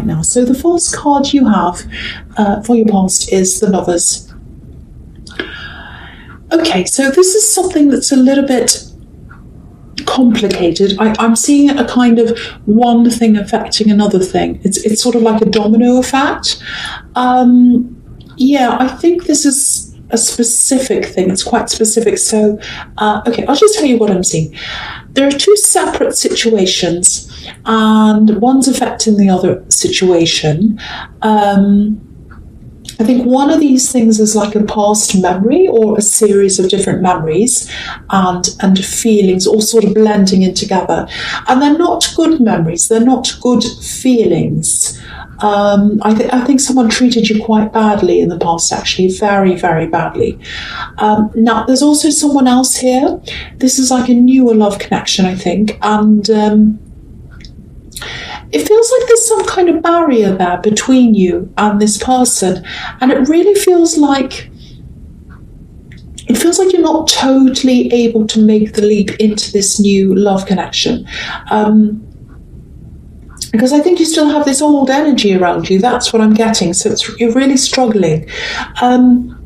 now. So the first card you have for your past is the Lovers. Okay, so this is something that's a little bit complicated. I'm seeing a kind of one thing affecting another thing. It's sort of like a domino effect. Yeah, I think this is a specific thing. It's quite specific. So, okay, I'll just tell you what I'm seeing. There are two separate situations, and one's affecting the other situation. I think one of these things is like a past memory or a series of different memories and feelings all sort of blending in together. And they're not good memories. They're not good feelings. I think someone treated you quite badly in the past, actually, very, very badly. Now, there's also someone else here. This is like a newer love connection, I think. And it feels like there's some kind of barrier there between you and this person. And it really feels like you're not totally able to make the leap into this new love connection. Because I think you still have this old energy around you. That's what I'm getting. So you're really struggling. And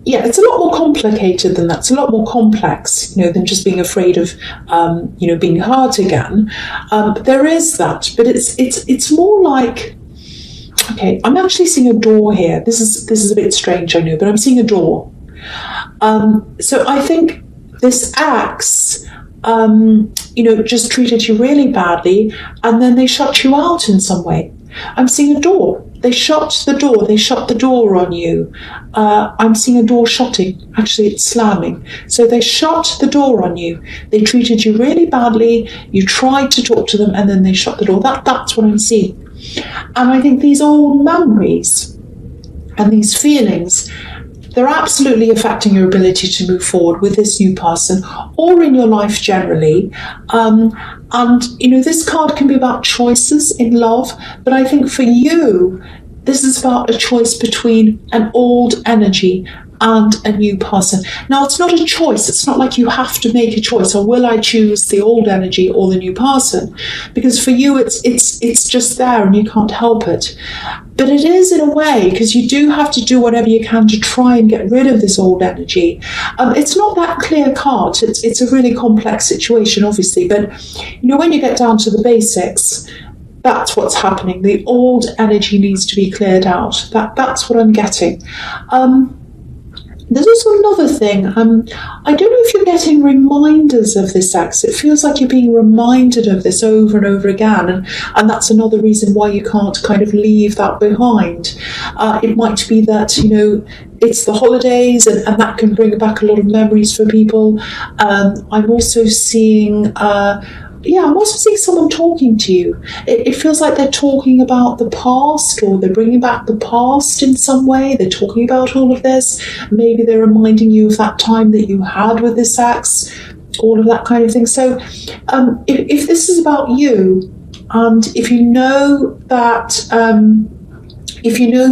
yeah, it's a lot more complicated than that. It's a lot more complex, than just being afraid of, being hurt again. There is that, but it's more like, okay, I'm actually seeing a door here. This is a bit strange, I know, but I'm seeing a door. So I think this ex, just treated you really badly, and then they shut you out in some way. I'm seeing a door. They shut the door. They shut the door on you. I'm seeing a door shutting. Actually, it's slamming. So they shut the door on you. They treated you really badly. You tried to talk to them, and then they shut the door. That's what I'm seeing. And I think these old memories and these feelings, they're absolutely affecting your ability to move forward with this new person or in your life generally. And this card can be about choices in love, but I think for you, this is about a choice between an old energy and a new person. Now, it's not a choice. It's not like you have to make a choice, or will I choose the old energy or the new person? Because for you, it's just there and you can't help it. But it is in a way, because you do have to do whatever you can to try and get rid of this old energy. It's not that clear cut. It's a really complex situation, obviously. But, when you get down to the basics, that's what's happening. The old energy needs to be cleared out. That's what I'm getting. There's also another thing. I don't know if you're getting reminders of this ex. It feels like you're being reminded of this over and over again. And that's another reason why you can't kind of leave that behind. It might be that, it's the holidays and that can bring back a lot of memories for people. I'm also seeing... I'm also seeing someone talking to you. It feels like they're talking about the past, or they're bringing back the past in some way. They're talking about all of this. Maybe they're reminding you of that time that you had with this ex, all of that kind of thing. So if this is about you, and if you know that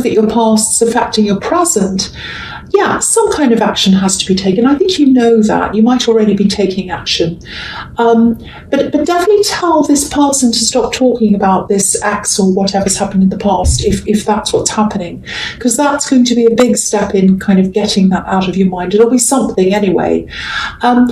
your past is affecting your present, yeah, some kind of action has to be taken. I think you know that. You might already be taking action. But definitely tell this person to stop talking about this ex or whatever's happened in the past, if that's what's happening. Because that's going to be a big step in kind of getting that out of your mind. It'll be something anyway. And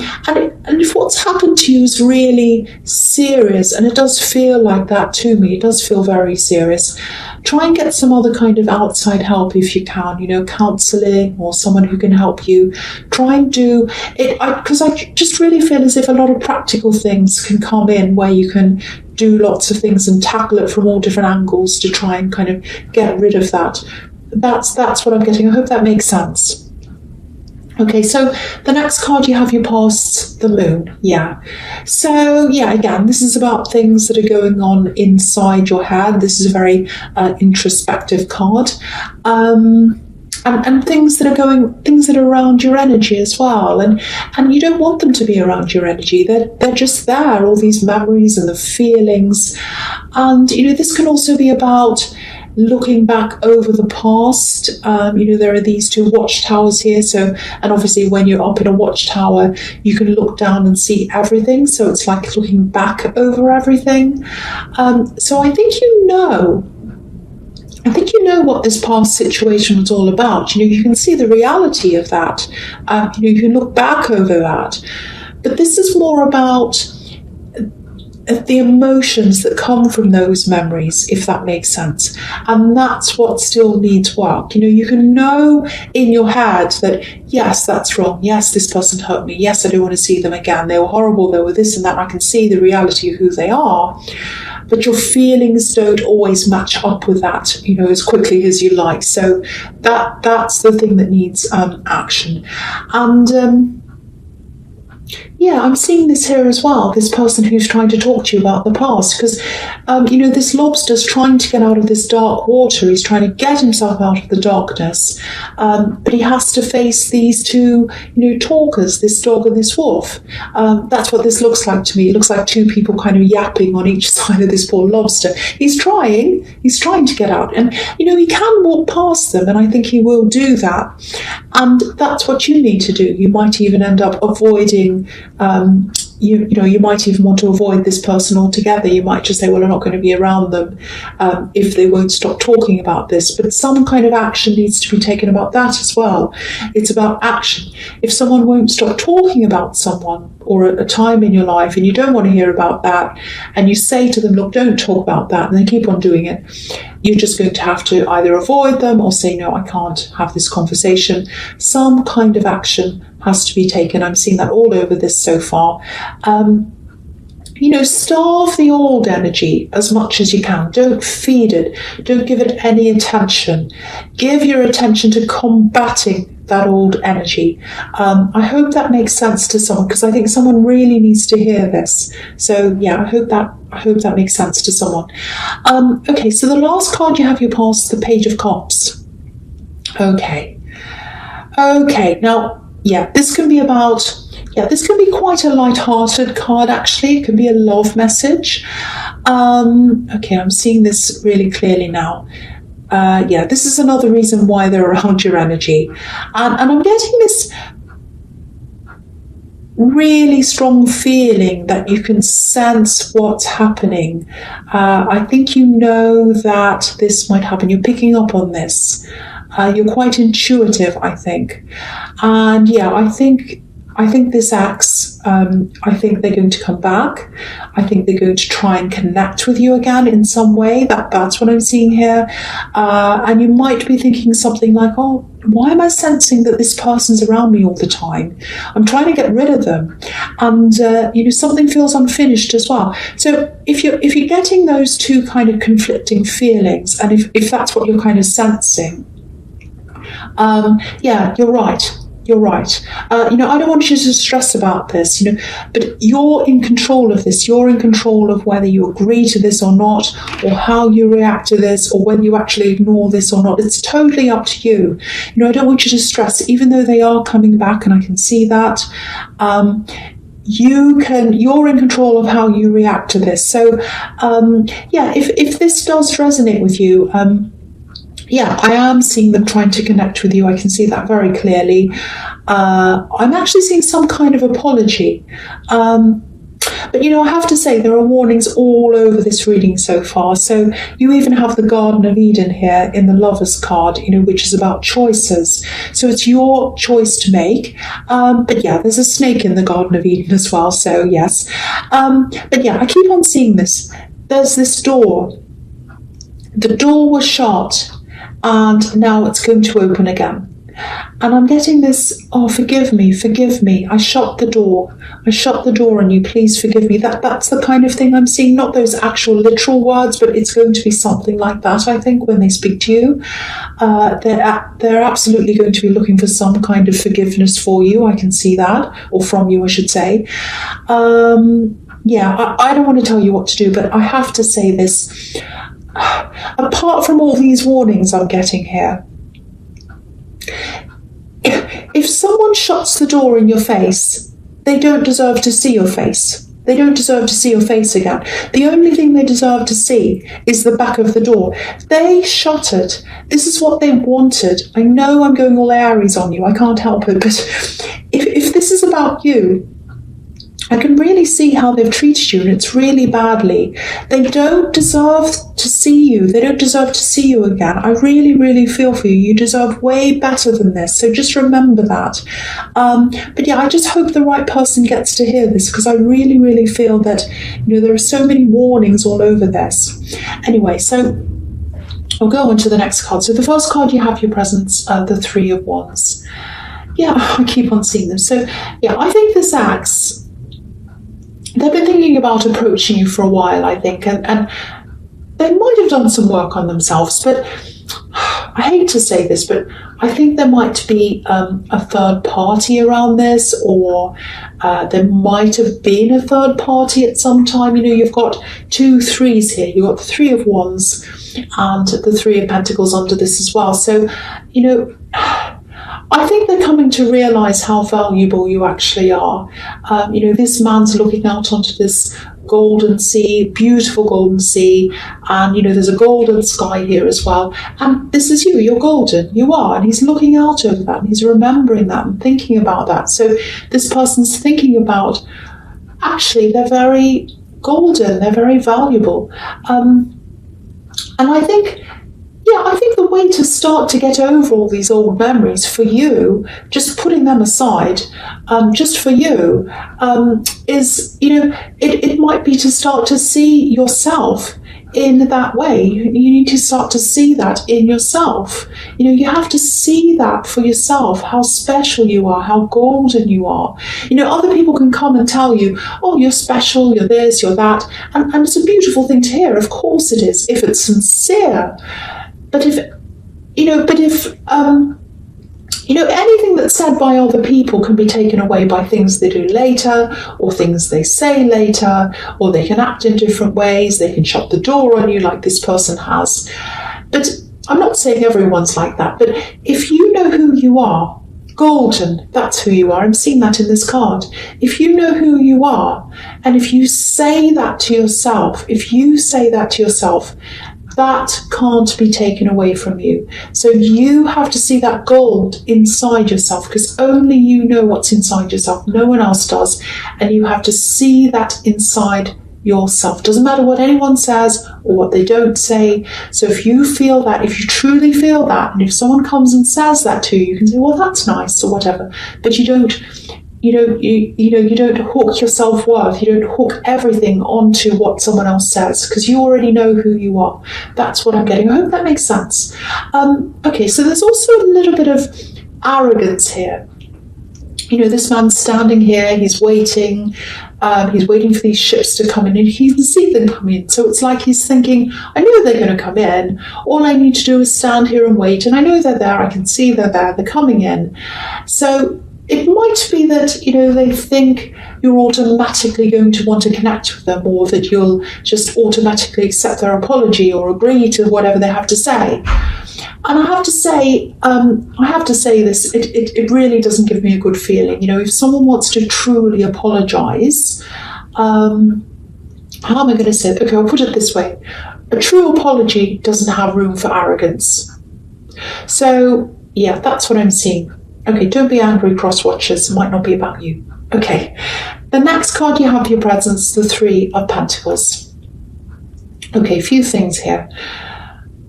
if what's happened to you is really serious, and it does feel like that to me, it does feel very serious, try and get some other kind of outside help if you can, counselling or someone who can help you. Try and do it, because I just really feel as if a lot of practical things can come in where you can do lots of things and tackle it from all different angles to try and kind of get rid of that. That's what I'm getting. I hope that makes sense. Okay, so the next card you have your past, the moon. Yeah. So, yeah, again, this is about things that are going on inside your head. This is a very introspective card. And things that are around your energy as well. And you don't want them to be around your energy. They're just there, all these memories and the feelings. And, this can also be about looking back over the past. There are these two watchtowers here. So, and obviously when you're up in a watchtower, you can look down and see everything. So it's like looking back over everything. So I think you know what this past situation was all about. You can see the reality of that. You can look back over that. But this is more about the emotions that come from those memories, if that makes sense. And that's what still needs work. You can know in your head that, yes, that's wrong. Yes, this person hurt me. Yes, I don't want to see them again. They were horrible. They were this and that. I can see the reality of who they are. But your feelings don't always match up with that, as quickly as you like. So that's the thing that needs action. And I'm seeing this here as well, this person who's trying to talk to you about the past, because, this lobster's trying to get out of this dark water. He's trying to get himself out of the darkness, but he has to face these two, talkers, this dog and this wolf. That's what this looks like to me. It looks like two people kind of yapping on each side of this poor lobster. He's trying to get out, and, he can walk past them, and I think he will do that. And that's what you need to do. You might even end up avoiding you might even want to avoid this person altogether. You might just say, well, I'm not going to be around them if they won't stop talking about this. But some kind of action needs to be taken about that as well. It's about action. If someone won't stop talking about someone or a time in your life and you don't want to hear about that, and you say to them, look, don't talk about that, and they keep on doing it, you're just going to have to either avoid them or say, no, I can't have this conversation. Some kind of action has to be taken. I'm seeing that all over this so far. Starve the old energy as much as you can. Don't feed it. Don't give it any attention. Give your attention to combating that old energy. I hope that makes sense to someone, because I think someone really needs to hear this. So I hope that makes sense to someone. Okay, so the last card you have your past, the Page of Cups. Okay. Now, this can be quite a light-hearted card, actually. It can be a love message. Okay, I'm seeing this really clearly now. This is another reason why they're around your energy. And I'm getting this really strong feeling that you can sense what's happening. I think you know that this might happen. You're picking up on this. You're quite intuitive, I think. And I think this acts, I think they're going to come back. I think they're going to try and connect with you again in some way. That's what I'm seeing here. And you might be thinking something like, oh, why am I sensing that this person's around me all the time? I'm trying to get rid of them. And, something feels unfinished as well. So if you're getting those two kind of conflicting feelings, and if that's what you're kind of sensing, you're right. You're right. I don't want you to stress about this, but you're in control of this. You're in control of whether you agree to this or not, or how you react to this, or whether you actually ignore this or not. It's totally up to you. I don't want you to stress, even though they are coming back, and I can see that. You're in control of how you react to this. So, if this does resonate with you, I am seeing them trying to connect with you. I can see that very clearly. I'm actually seeing some kind of apology. But, I have to say there are warnings all over this reading so far. So you even have the Garden of Eden here in the Lovers card, which is about choices. So it's your choice to make. But there's a snake in the Garden of Eden as well. So yes. I keep on seeing this. There's this door. The door was shut, and now it's going to open again. And I'm getting this, oh, forgive me. I shut the door on you. Please forgive me. That's the kind of thing I'm seeing. Not those actual literal words, but it's going to be something like that, I think, when they speak to you. They're absolutely going to be looking for some kind of forgiveness for you. I can see that, or from you, I should say. I don't want to tell you what to do, but I have to say this. Apart from all these warnings I'm getting here, if someone shuts the door in your face, they don't deserve to see your face. They don't deserve to see your face again. The only thing they deserve to see is the back of the door. They shuttered. This is what they wanted. I know I'm going all Aries on you. I can't help it. But if this is about you, I can really see how they've treated you, and it's really badly. They don't deserve to see you. They don't deserve to see you again. I really, really feel for you. You deserve way better than this. So just remember that. But yeah, I just hope the right person gets to hear this, because I really, really feel that, there are so many warnings all over this. Anyway, so I'll go on to the next card. So the first card you have your presence, the Three of Wands. Yeah, I keep on seeing them. So yeah, I think this acts. They've been thinking about approaching you for a while, I think, and they might have done some work on themselves, but I hate to say this, but I think there might be a third party around this, or there might have been a third party at some time. You've got 2 threes here. You've got the Three of Wands and the Three of Pentacles under this as well. So, I think they're coming to realise how valuable you actually are. This man's looking out onto this golden sea, beautiful golden sea, and there's a golden sky here as well. And this is you, you're golden, you are, and he's looking out over that, and he's remembering that and thinking about that. So this person's thinking about, actually, they're very golden, they're very valuable. And I think the way to start to get over all these old memories for you, just putting them aside, just for you, is, it might be to start to see yourself in that way. You need to start to see that in yourself. You have to see that for yourself, how special you are, how golden you are. Other people can come and tell you, oh, you're special, you're this, you're that. And it's a beautiful thing to hear. Of course it is, if it's sincere. But if anything that's said by other people can be taken away by things they do later, or things they say later, or they can act in different ways. They can shut the door on you like this person has. But I'm not saying everyone's like that. But if you know who you are, golden, that's who you are. I'm seeing that in this card. If you know who you are, and if you say that to yourself, that can't be taken away from you. So you have to see that gold inside yourself, because only you know what's inside yourself. No one else does. And you have to see that inside yourself. Doesn't matter what anyone says or what they don't say. So if you feel that, if you truly feel that, and if someone comes and says that to you, you can say, well, that's nice, or whatever. But you don't hook your self-worth. You don't hook everything onto what someone else says, because you already know who you are. That's what I'm getting. I hope that makes sense. Okay, so there's also a little bit of arrogance here. This man's standing here, he's waiting for these ships to come in, and he can see them come in. So it's like he's thinking, I know they're going to come in. All I need to do is stand here and wait, and I know they're there. I can see they're there. They're coming in. So it might be that, they think you're automatically going to want to connect with them, or that you'll just automatically accept their apology or agree to whatever they have to say. And I have to say this, it really doesn't give me a good feeling. If someone wants to truly apologise, how am I going to say it? Okay, I'll put it this way. A true apology doesn't have room for arrogance. So, yeah, that's what I'm seeing. Okay, don't be angry, cross-watchers. It might not be about you. Okay, the next card you have your presence, the Three of Pentacles. Okay, a few things here.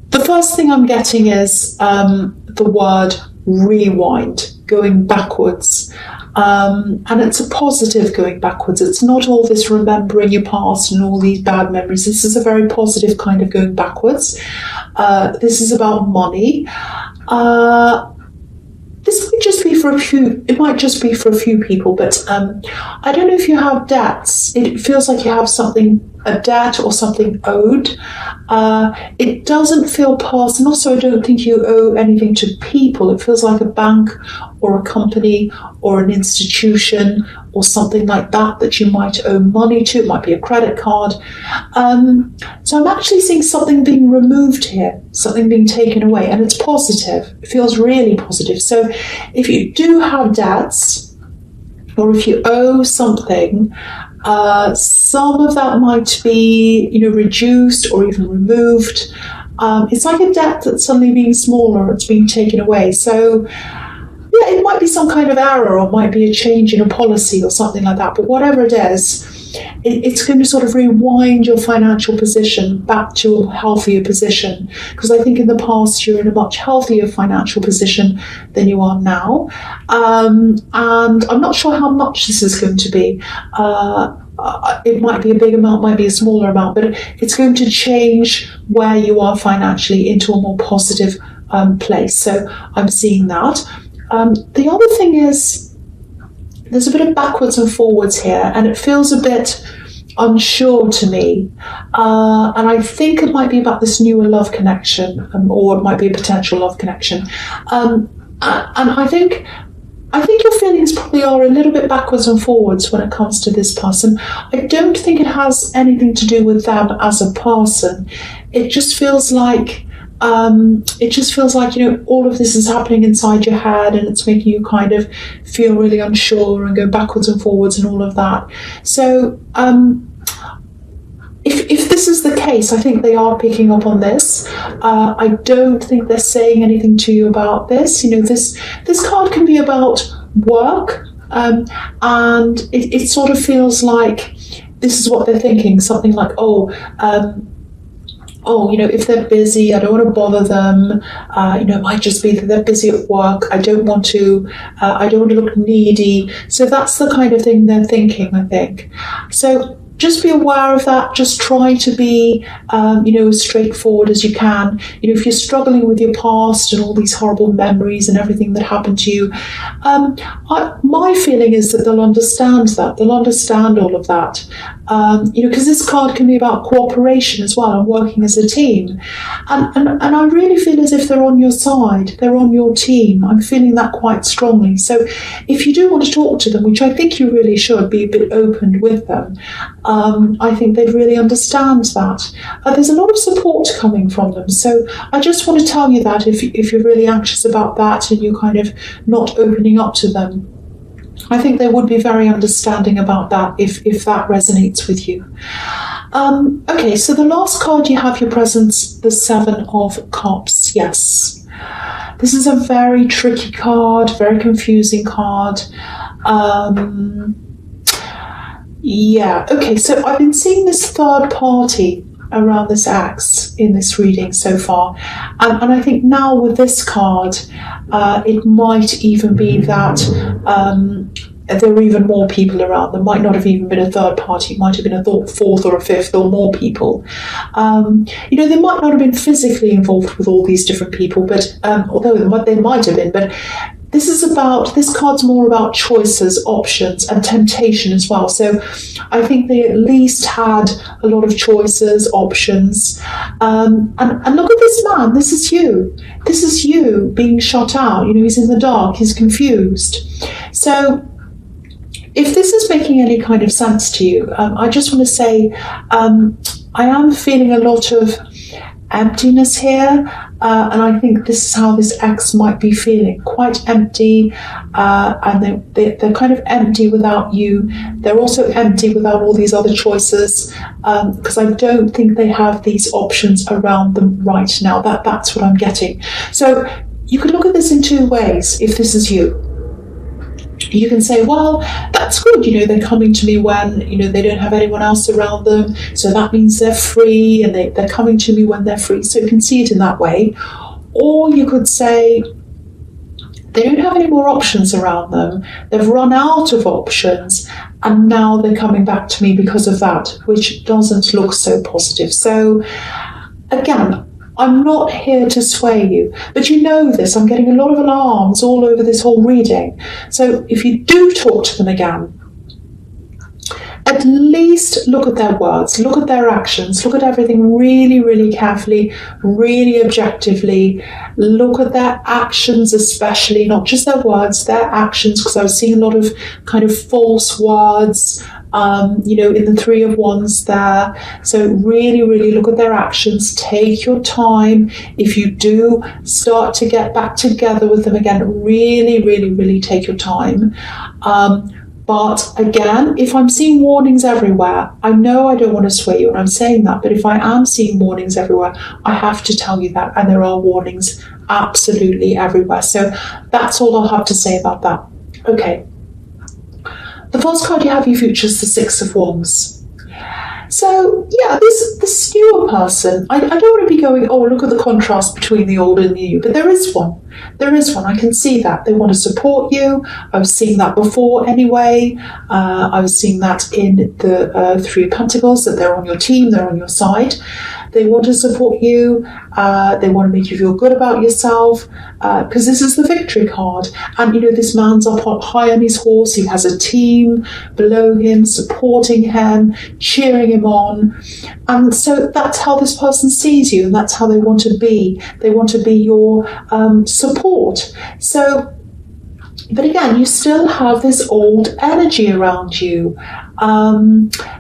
The first thing I'm getting is the word rewind, going backwards. And it's a positive going backwards. It's not all this remembering your past and all these bad memories. This is a very positive kind of going backwards. This is about money. This might just be for a few. It might just be for a few people, but I don't know if you have debts. It feels like you have a debt or something owed. It doesn't feel personal, so I don't think you owe anything to people. It feels like a bank or a company or an institution or something like that you might owe money to. It might be a credit card. So I'm actually seeing something being removed here, something being taken away, and it's positive. It feels really positive. So if you do have debts, or if you owe something, Some of that might be, reduced or even removed. It's like a debt that's suddenly being smaller, it's being taken away. So, yeah, it might be some kind of error, or it might be a change in a policy or something like that. But whatever it is, it's going to sort of rewind your financial position back to a healthier position. Because I think in the past you're in a much healthier financial position than you are now. And I'm not sure how much this is going to be. It might be a big amount, might be a smaller amount, but it's going to change where you are financially into a more positive place. So I'm seeing that. The other thing is, there's a bit of backwards and forwards here, and it feels a bit unsure to me. And I think it might be about this newer love connection, or it might be a potential love connection. And I think your feelings probably are a little bit backwards and forwards when it comes to this person. I don't think it has anything to do with them as a person. It just feels like all of this is happening inside your head, and it's making you kind of feel really unsure and go backwards and forwards and all of that. So if this is the case, I think they are picking up on this. I don't think they're saying anything to you about this. This card can be about work, and it sort of feels like this is what they're thinking. Something like, if they're busy, I don't want to bother them. It might just be that they're busy at work. I don't want to look needy. So that's the kind of thing they're thinking, I think. So just be aware of that. Just try to be, as straightforward as you can. If you're struggling with your past and all these horrible memories and everything that happened to you, my feeling is that they'll understand that. They'll understand all of that. Because this card can be about cooperation as well and working as a team. And I really feel as if they're on your side. They're on your team. I'm feeling that quite strongly. So if you do want to talk to them, which I think you really should, be a bit open with them. I think they'd really understand that. There's a lot of support coming from them. So I just want to tell you that if you're really anxious about that and you're kind of not opening up to them, I think they would be very understanding about that if that resonates with you. Okay, so the last card you have your presence, the Seven of Cups. Yes. This is a very tricky card, very confusing card. Yeah, okay, so I've been seeing this third party around this axe in this reading so far. And I think now with this card, it might even be that there are even more people around. There might not have even been a third party. It might have been a fourth or a fifth or more people. They might not have been physically involved with all these different people, but although they might have been, but this card's more about choices, options, and temptation as well. So I think they at least had a lot of choices, options. And look at this man. This is you. This is you being shut out. He's in the dark. He's confused. So if this is making any kind of sense to you, I just want to say I am feeling a lot of emptiness here, and I think this is how this ex might be feeling, quite empty, and they're kind of empty without you. They're also empty without all these other choices, because I don't think they have these options around them right now. That's what I'm getting. So you could look at this in two ways. If this is you, you can say, well, that's good, they're coming to me when, they don't have anyone else around them, so that means they're free, and they're coming to me when they're free. So you can see it in that way. Or you could say, they don't have any more options around them, they've run out of options, and now they're coming back to me because of that, which doesn't look so positive. So again, I'm not here to sway you, but you know this. I'm getting a lot of alarms all over this whole reading. So if you do talk to them again, at least look at their words, look at their actions, look at everything really, really carefully, really objectively. Look at their actions especially, not just their words, their actions, because I was seeing a lot of kind of false words, in the Three of Wands there. So really, really look at their actions. Take your time. If you do start to get back together with them again, really, really, really take your time. But again, if I'm seeing warnings everywhere, I know I don't want to sway you when I'm saying that, but if I am seeing warnings everywhere, I have to tell you that, and there are warnings absolutely everywhere. So that's all I'll have to say about that. Okay. The first card you have, you features the Six of Wands. So yeah, this newer person, I don't want to be going, oh, look at the contrast between the old and the new, but there is one. There is one. I can see that. They want to support you. I was seeing that before anyway. I was seeing that in the Three of Pentacles, that they're on your team, they're on your side. They want to support you. They want to make you feel good about yourself, because this is the victory card. And, you know, this man's up high on his horse. He has a team below him, supporting him, cheering him on. And so that's how this person sees you, and that's how they want to be. They want to be your support. So, but again, you still have this old energy around you.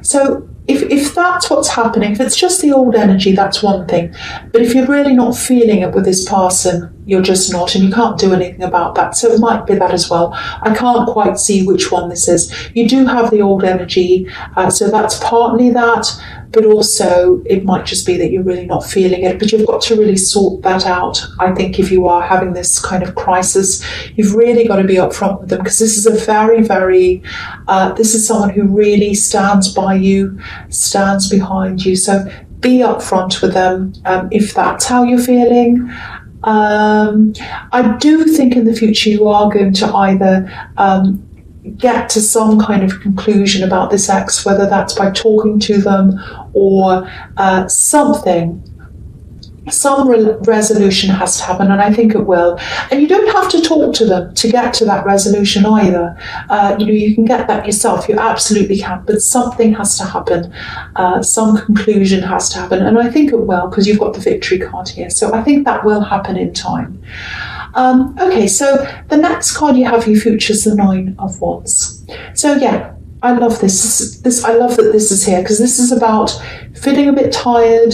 So if that's what's happening, if it's just the old energy, that's one thing. But if you're really not feeling it with this person, you're just not, and you can't do anything about that. So it might be that as well. I can't quite see which one this is. You do have the old energy, so that's partly that, but also it might just be that you're really not feeling it. But you've got to really sort that out. I think if you are having this kind of crisis, you've really got to be upfront with them, because this is a very, very, this is someone who really stands by you, stands behind you. So be upfront with them if that's how you're feeling. I do think in the future you are going to either get to some kind of conclusion about this ex, whether that's by talking to them or something. Some resolution has to happen, and I think it will. And you don't have to talk to them to get to that resolution either. You know, you can get that yourself. You absolutely can. But something has to happen. Some conclusion has to happen, and I think it will, because you've got the victory card here. So I think that will happen in time. Okay, so the next card you have, you features the Nine of Wands. So yeah, I love this. I love that this is here, because this is about feeling a bit tired,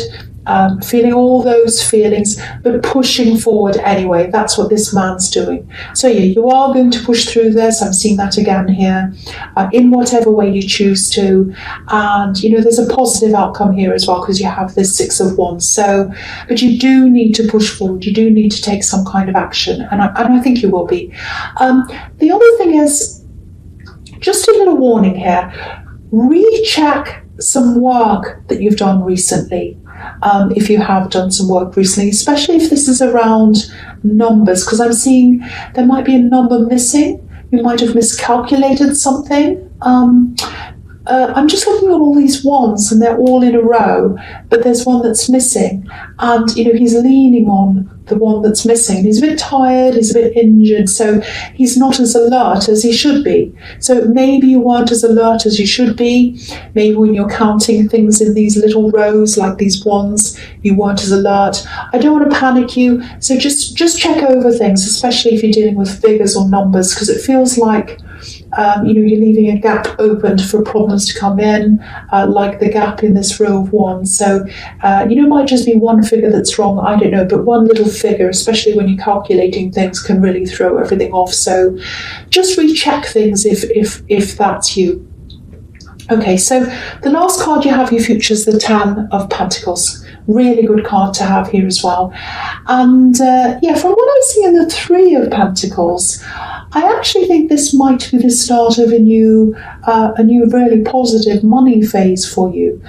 feeling all those feelings, but pushing forward anyway. That's what this man's doing. So yeah, you are going to push through this. I'm seeing that again here, in whatever way you choose to. And, you know, there's a positive outcome here as well, because you have this Six of Wands. So, but you do need to push forward. You do need to take some kind of action. And I think you will be. The other thing is, just a little warning here, recheck some work that you've done recently. If you have done some work recently, especially if this is around numbers, because I'm seeing there might be a number missing. You might have miscalculated something. I'm just looking at all these wands, and they're all in a row, but there's one that's missing. And, you know, he's leaning on the one that's missing. He's a bit tired, he's a bit injured, so he's not as alert as he should be. So maybe you weren't as alert as you should be. Maybe when you're counting things in these little rows, like these wands, you weren't as alert. I don't want to panic you, so just check over things, especially if you're dealing with figures or numbers, because it feels like you know, you're leaving a gap open for problems to come in, like the gap in this row of wands. So, you know, it might just be one figure that's wrong, I don't know, but one little figure, especially when you're calculating things, can really throw everything off. So just recheck things if that's you. Okay, so the last card you have, you features the Ten of Pentacles. Really good card to have here as well. And yeah, from what I see in the Three of Pentacles, I actually think this might be the start of a new really positive money phase for you.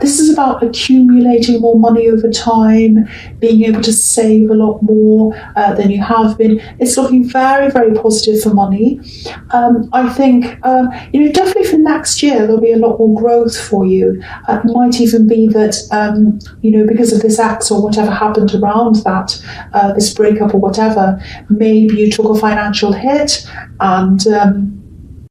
This is about accumulating more money over time, being able to save a lot more than you have been. It's looking very, very positive for money. I think, you know, definitely for next year, there'll be a lot more growth for you. It might even be that, you know, because of this ex or whatever happened around that, this breakup or whatever, maybe you took a financial hit, and